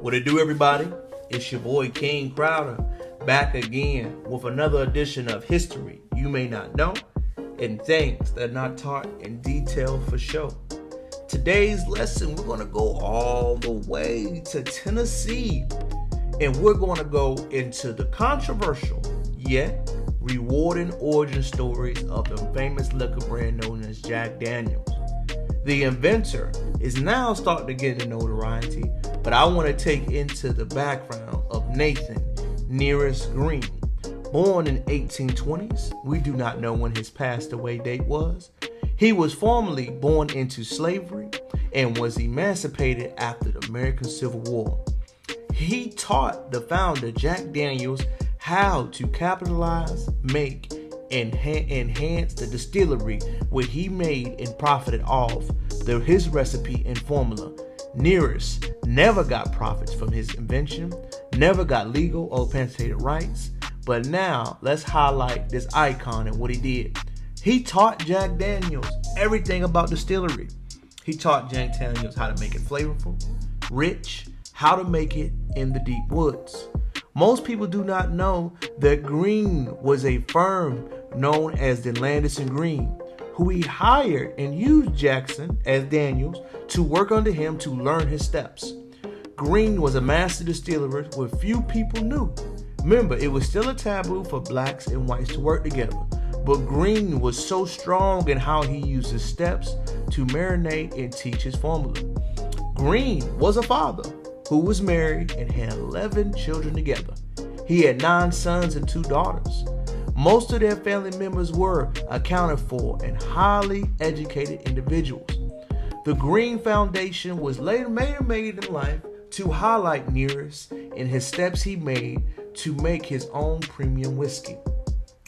What it do, everybody? It's your boy King Crowder, back again with another edition of History You May Not Know and Things That Are Not Taught in Detail for Show. Today's lesson, we're going to go all the way to Tennessee, and we're going to go into the controversial yet rewarding origin stories of the famous liquor brand known as Jack Daniels. The inventor is now starting to get into notoriety, but I want to take into the background of Nathan Nearest Green. Born in 1820s, we do not know when his passed away date was. He was formerly born into slavery and was emancipated after the American Civil War. He taught the founder Jack Daniels how to capitalize, make, and enhance the distillery where he made and profited off his recipe and formula. Nearest never got profits from his invention, never got legal or patented rights, but now let's highlight this icon and what he did. He taught Jack Daniels everything about distillery. He taught Jack Daniels how to make it flavorful, rich, how to make it in the deep woods. Most people do not know that Green was a firm known as the Landis & Green, who he hired and used Jackson as Daniels to work under him to learn his steps. Green was a master distiller with few people knew. Remember, it was still a taboo for blacks and whites to work together, but Green was so strong in how he used his steps to marinate and teach his formula. Green was a father who was married and had 11 children together. He had 9 sons and 2 daughters. Most of their family members were accounted for and highly educated individuals. The Green Foundation was later made in life to highlight Nearest and his steps he made to make his own premium whiskey.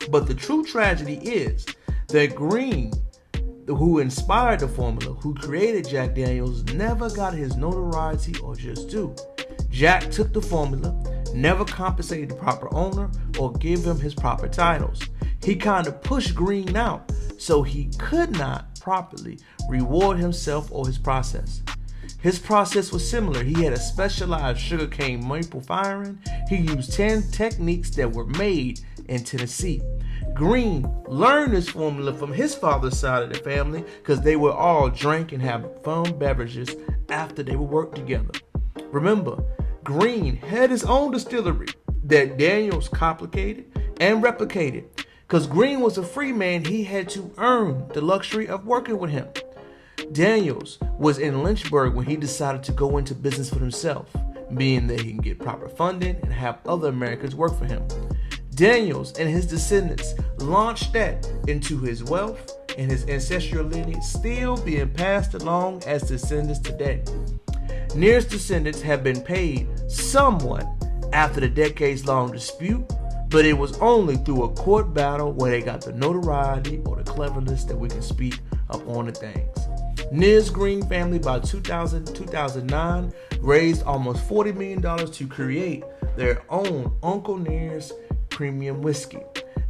But the true tragedy is that Green, who inspired the formula, who created Jack Daniels, never got his notoriety or just due. Jack took the formula, never compensated the proper owner or gave him his proper titles. He kind of pushed Green out, so he could not properly reward himself or his process. His process was similar. He had a specialized sugarcane maple firing. He used 10 techniques that were made in Tennessee. Green learned this formula from his father's side of the family because they would all drink and have fun beverages after they would work together. Remember, Green had his own distillery that Daniels complicated and replicated. Because Green was a free man, he had to earn the luxury of working with him. Daniels was in Lynchburg when he decided to go into business for himself, meaning that he can get proper funding and have other Americans work for him. Daniels and his descendants launched that into his wealth and his ancestral lineage still being passed along as descendants today. Nearest descendants have been paid somewhat after the decades-long dispute, but it was only through a court battle where they got the notoriety or the cleverness that we can speak upon the things. Nearest Green family by 2009 raised almost $40 million to create their own Uncle Nearest premium whiskey,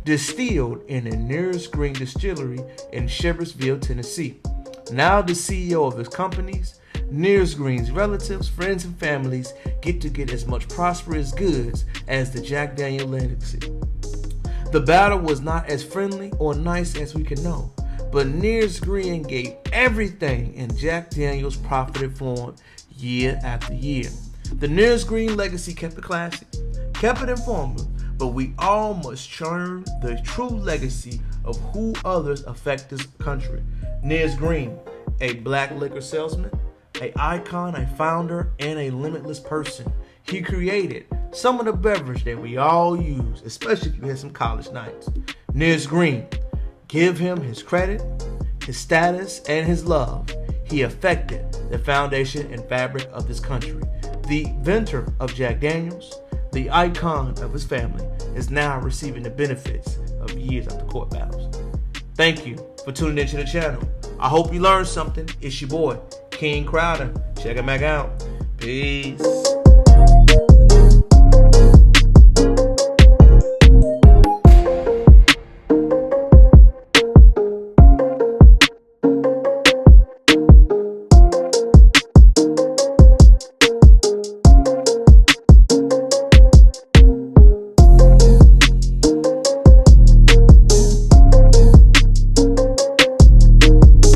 distilled in the Nearest Green distillery in Shepherdsville, Tennessee. Now the CEO of his companies, Nearest Green's relatives, friends, and families get as much prosperous goods as the Jack Daniel legacy. The battle was not as friendly or nice as we can know, but Nearest Green gave everything and Jack Daniels profited from year after year. The Nearest Green legacy kept it classy, kept it informal, but we all must churn the true legacy of who others affect this country. Nearest Green, a black liquor salesman, an icon, a founder, and a limitless person. He created some of the beverage that we all use, especially if you had some college nights. Nearest Green, give him his credit, his status, and his love. He affected the foundation and fabric of this country. The inventor of Jack Daniels, the icon of his family, is now receiving the benefits of years after court battles. Thank you for tuning into the channel. I hope you learned something. It's your boy, King Crowder. Check him back out. Peace.